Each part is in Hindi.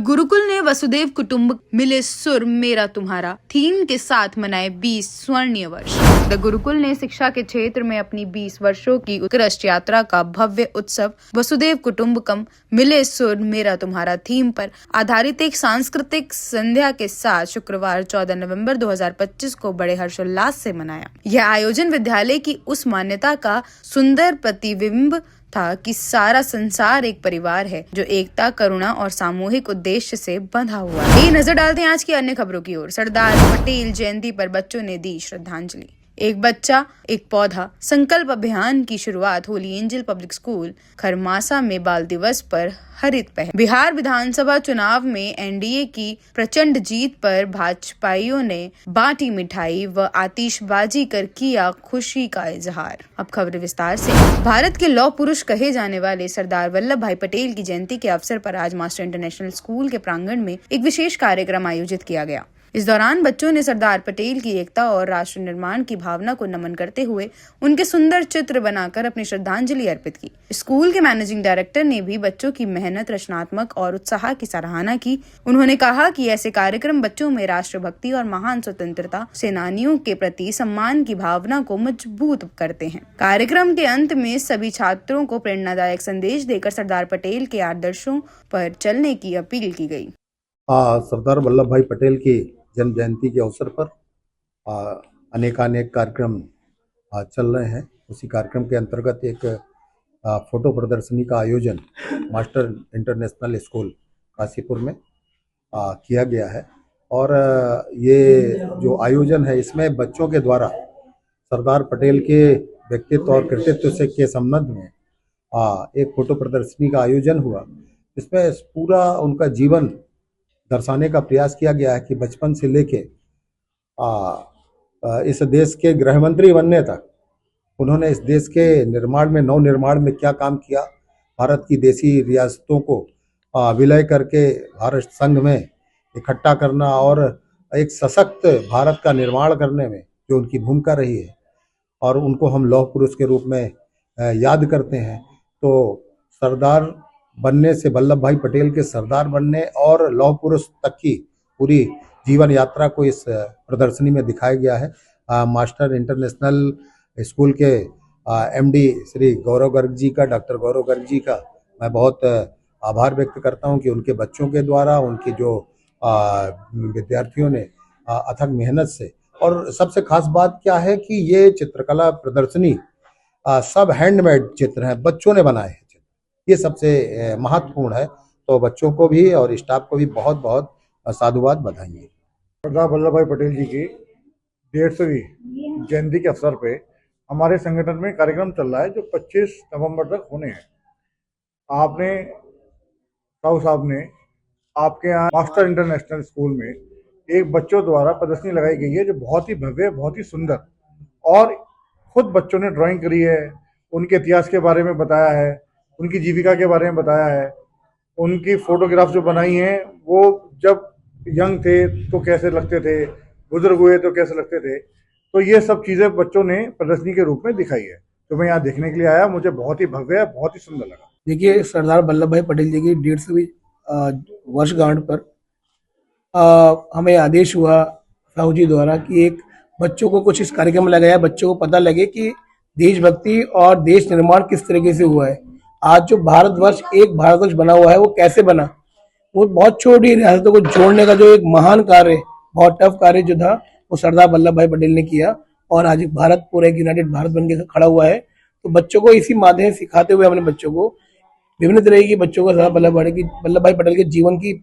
गुरुकुल ने वसुदेव कुटुंब मिले सुर मेरा तुम्हारा थीम के साथ मनाए 20 स्वर्णीय वर्ष। द गुरुकुल ने शिक्षा के क्षेत्र में अपनी 20 वर्षों की उत्कृष्ट यात्रा का भव्य उत्सव वसुदेव कुटुंबकम मिले सुर मेरा तुम्हारा थीम पर आधारित एक सांस्कृतिक संध्या के साथ शुक्रवार 14 नवंबर 2025 को बड़े हर्षोल्लास से मनाया। यह आयोजन विद्यालय की उस मान्यता का सुंदर प्रतिबिंब था कि सारा संसार एक परिवार है जो एकता, करुणा और सामूहिक उद्देश्य से बंधा हुआ है। एक नजर डालते हैं आज की अन्य खबरों की ओर। सरदार पटेल जयंती पर बच्चों ने दी श्रद्धांजलि। एक बच्चा एक पौधा संकल्प अभियान की शुरुआत होली एंजल पब्लिक स्कूल खरमासा में बाल दिवस पर हरित पहल। बिहार विधानसभा चुनाव में एनडीए की प्रचंड जीत पर भाजपाइयों ने बांटी मिठाई व आतिशबाजी कर किया खुशी का इजहार। अब खबर विस्तार से। भारत के लौह पुरुष कहे जाने वाले सरदार वल्लभ भाई पटेल की जयंती के अवसर पर आज मास्टर इंटरनेशनल स्कूल के प्रांगण में एक विशेष कार्यक्रम आयोजित किया गया। इस दौरान बच्चों ने सरदार पटेल की एकता और राष्ट्र निर्माण की भावना को नमन करते हुए उनके सुंदर चित्र बनाकर अपनी श्रद्धांजलि अर्पित की। स्कूल के मैनेजिंग डायरेक्टर ने भी बच्चों की मेहनत, रचनात्मक और उत्साह की सराहना की। उन्होंने कहा कि ऐसे कार्यक्रम बच्चों में राष्ट्रभक्ति और महान स्वतंत्रता सेनानियों के प्रति सम्मान की भावना को मजबूत करते हैं। कार्यक्रम के अंत में सभी छात्रों को प्रेरणादायक संदेश देकर सरदार पटेल के आदर्शों पर चलने की अपील की गई। सरदार वल्लभ भाई पटेल की जन्म जयंती के अवसर पर अनेकानेक कार्यक्रम चल रहे हैं। उसी कार्यक्रम के अंतर्गत एक फोटो प्रदर्शनी का आयोजन मास्टर इंटरनेशनल स्कूल काशीपुर में किया गया है। और ये जो आयोजन है इसमें बच्चों के द्वारा सरदार पटेल के व्यक्तित्व और कृतित्व से के संबंध में एक फोटो प्रदर्शनी का आयोजन हुआ। इसमें पूरा उनका जीवन दर्शाने का प्रयास किया गया है कि बचपन से लेके इस देश के गृह मंत्री बनने तक उन्होंने इस देश के निर्माण में, नव निर्माण में क्या काम किया। भारत की देशी रियासतों को विलय करके भारत संघ में इकट्ठा करना और एक सशक्त भारत का निर्माण करने में जो उनकी भूमिका रही है और उनको हम लौह पुरुष के रूप में याद करते हैं। तो सरदार बनने से, वल्लभ भाई पटेल के सरदार बनने और लौह पुरुष तक की पूरी जीवन यात्रा को इस प्रदर्शनी में दिखाया गया है। मास्टर इंटरनेशनल स्कूल के एमडी श्री गौरव गर्ग जी का, डॉक्टर गौरव गर्ग जी का मैं बहुत आभार व्यक्त करता हूं कि उनके बच्चों के द्वारा उनकी जो विद्यार्थियों ने अथक मेहनत से, और सबसे खास बात क्या है कि ये चित्रकला प्रदर्शनी सब हैंडमेड चित्र हैं, बच्चों ने बनाए हैं। ये सबसे महत्वपूर्ण है। तो बच्चों को भी और स्टाफ को भी बहुत बहुत साधुवाद, बधाई। सरदार वल्लभ भाई पटेल जी की 150वीं जयंती के अवसर पे हमारे संगठन में कार्यक्रम चल रहा है जो 25 नवंबर तक होने हैं। आपने साहू साहब ने आपके यहाँ मास्टर इंटरनेशनल स्कूल में एक बच्चों द्वारा प्रदर्शनी लगाई गई है जो बहुत ही भव्य, बहुत ही सुंदर, और खुद बच्चों ने ड्राइंग करी है, उनके इतिहास के बारे में बताया है, उनकी जीविका के बारे में बताया है, उनकी फोटोग्राफ जो बनाई हैं वो जब यंग थे तो कैसे लगते थे, बुजुर्ग हुए तो कैसे लगते थे। तो ये सब चीज़ें बच्चों ने प्रदर्शनी के रूप में दिखाई है। तो मैं यहाँ देखने के लिए आया, मुझे बहुत ही भव्य, बहुत ही सुंदर लगा। देखिए, सरदार वल्लभ भाई पटेल जी की 150वीं वर्षगांठ पर हमें आदेश हुआ साहू जी द्वारा कि एक बच्चों को कुछ इस कार्यक्रम में लगाया, बच्चों को पता लगे कि देशभक्ति और देश निर्माण किस तरीके से हुआ है। आज जो भारतवर्ष एक भारतवर्ष बना हुआ है वो कैसे बना, वो बहुत छोटी रियासतों को जोड़ने का जो एक महान कार्य, बहुत टफ कार्य जो था वो सरदार वल्लभ भाई पटेल ने किया और आज भारत पूरा एक यूनाइटेड भारत बन के खड़ा हुआ है। तो बच्चों को इसी माध्यम से सिखाते हुए हमने बच्चों को विभिन्न तरह की बच्चों को सरदार वल्लभ भाई पटेल के जीवन की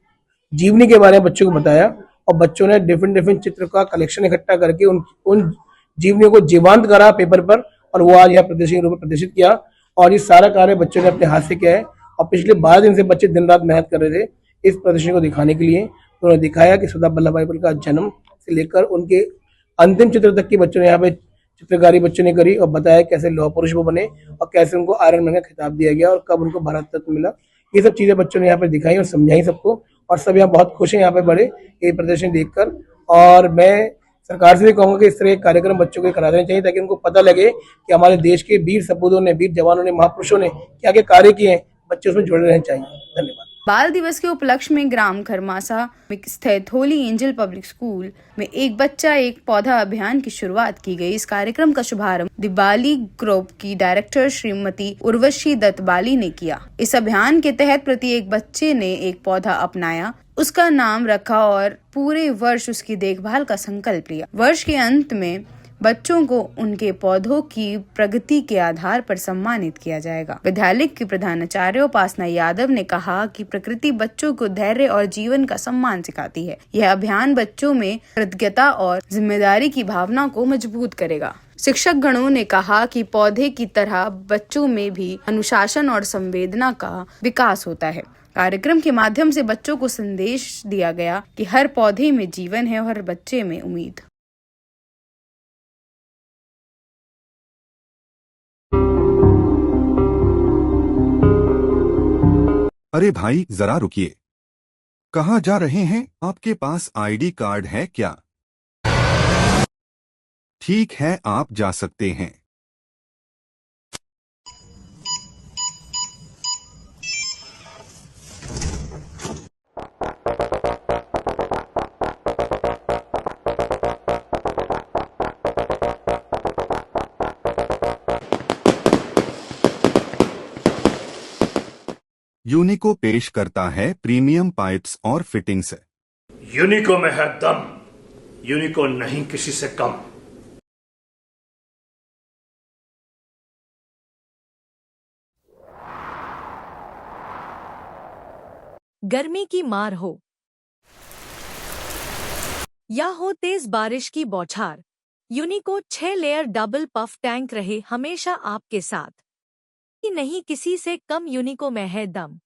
जीवनी के बारे में बच्चों को बताया और बच्चों ने डिफरेंट चित्र का कलेक्शन इकट्ठा करके उन जीवनियों को जीवंत करा पेपर पर और वो आज यहाँ प्रदर्शनी रूप में प्रदर्शित किया। और ये सारा कार्य बच्चों ने अपने हाथ से किया है और पिछले 12 दिन से बच्चे दिन रात मेहनत कर रहे थे इस प्रदर्शनी को दिखाने के लिए। तो उन्होंने दिखाया कि सरदार वल्लभ भाई पटेल का जन्म से लेकर उनके अंतिम चित्र तक की बच्चों ने यहाँ पे चित्रकारी बच्चों ने करी और बताया कैसे लौह पुरुष वो बने और कैसे उनको आयरन मैन का खिताब दिया गया और कब उनको भारत रत्न मिला। ये सब चीजें बच्चों ने यहाँ पे दिखाई और समझाई सबको, और सब यहाँ बहुत खुश हैं यहाँ पे बड़े ये प्रदर्शनी देखकर। और मैं सरकार से भी कहूंगा कि इस तरह के कार्यक्रम बच्चों को करा देने चाहिए ताकि उनको पता लगे कि हमारे देश के वीर सपूतों ने, वीर जवानों ने, महापुरुषों ने क्या क्या कार्य किए हैं, बच्चे उसमें जुड़े रहने चाहिए। धन्यवाद। बाल दिवस के उपलक्ष्य में ग्राम खरमासा में स्थित होली एंजल पब्लिक स्कूल में एक बच्चा एक पौधा अभियान की शुरुआत की गई। इस कार्यक्रम का शुभारंभ दिवाली ग्रुप की डायरेक्टर श्रीमती उर्वशी दत्त बाली ने किया। इस अभियान के तहत प्रत्येक बच्चे ने एक पौधा अपनाया, उसका नाम रखा और पूरे वर्ष उसकी देखभाल का संकल्प लिया। वर्ष के अंत में बच्चों को उनके पौधों की प्रगति के आधार पर सम्मानित किया जाएगा। विद्यालय की प्रधानाचार्य उपासना यादव ने कहा कि प्रकृति बच्चों को धैर्य और जीवन का सम्मान सिखाती है। यह अभियान बच्चों में कृतज्ञता और जिम्मेदारी की भावना को मजबूत करेगा। शिक्षक गणों ने कहा कि पौधे की तरह बच्चों में भी अनुशासन और संवेदना का विकास होता है। कार्यक्रम के माध्यम से बच्चों को संदेश दिया गया कि हर पौधे में जीवन है और हर बच्चे में उम्मीद। अरे भाई जरा रुकिए, कहाँ जा रहे हैं? आपके पास आईडी कार्ड है क्या? ठीक है, आप जा सकते हैं। यूनिको पेश करता है प्रीमियम पाइप्स और फिटिंग्स। यूनिको में है दम, यूनिको नहीं किसी से कम। गर्मी की मार हो या हो तेज बारिश की बौछार, यूनिको 6 लेयर डबल पफ टैंक रहे हमेशा आपके साथ। नहीं किसी से कम, यूनिको में है दम।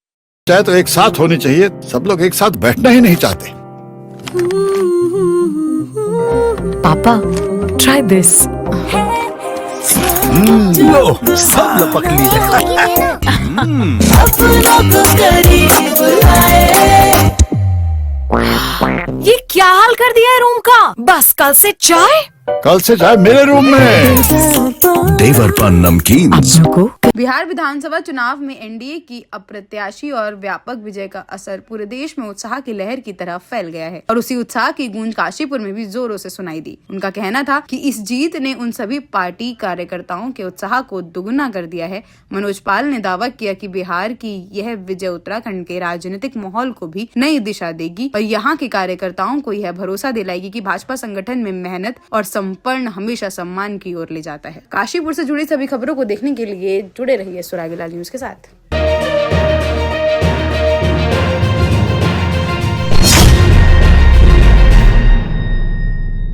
चाहे तो एक साथ होनी चाहिए, सब लोग एक साथ बैठना ही नहीं चाहते। पापा, ट्राई दिस। लो, सब लपक लिए। ये क्या हाल कर दिया है रूम का? बस कल से चाय मेरे रूम में। देवर पान नमकीन। बिहार विधानसभा चुनाव में एनडीए की अप्रत्याशी और व्यापक विजय का असर पूरे देश में उत्साह की लहर की तरह फैल गया है और उसी उत्साह की गूंज काशीपुर में भी जोरों से सुनाई दी। उनका कहना था कि इस जीत ने उन सभी पार्टी कार्यकर्ताओं के उत्साह को दुगुना कर दिया है। मनोज पाल ने दावा किया कि बिहार की यह विजय उत्तराखंड के राजनीतिक माहौल को भी नई दिशा देगी और यहाँ के कार्यकर्ताओं को यह भरोसा दिलाएगी कि भाजपा संगठन में मेहनत और संपन्न हमेशा सम्मान की ओर ले जाता है। काशीपुर से जुड़ी सभी खबरों को देखने के लिए जुड़े रहिए सुरागीलाल न्यूज के साथ।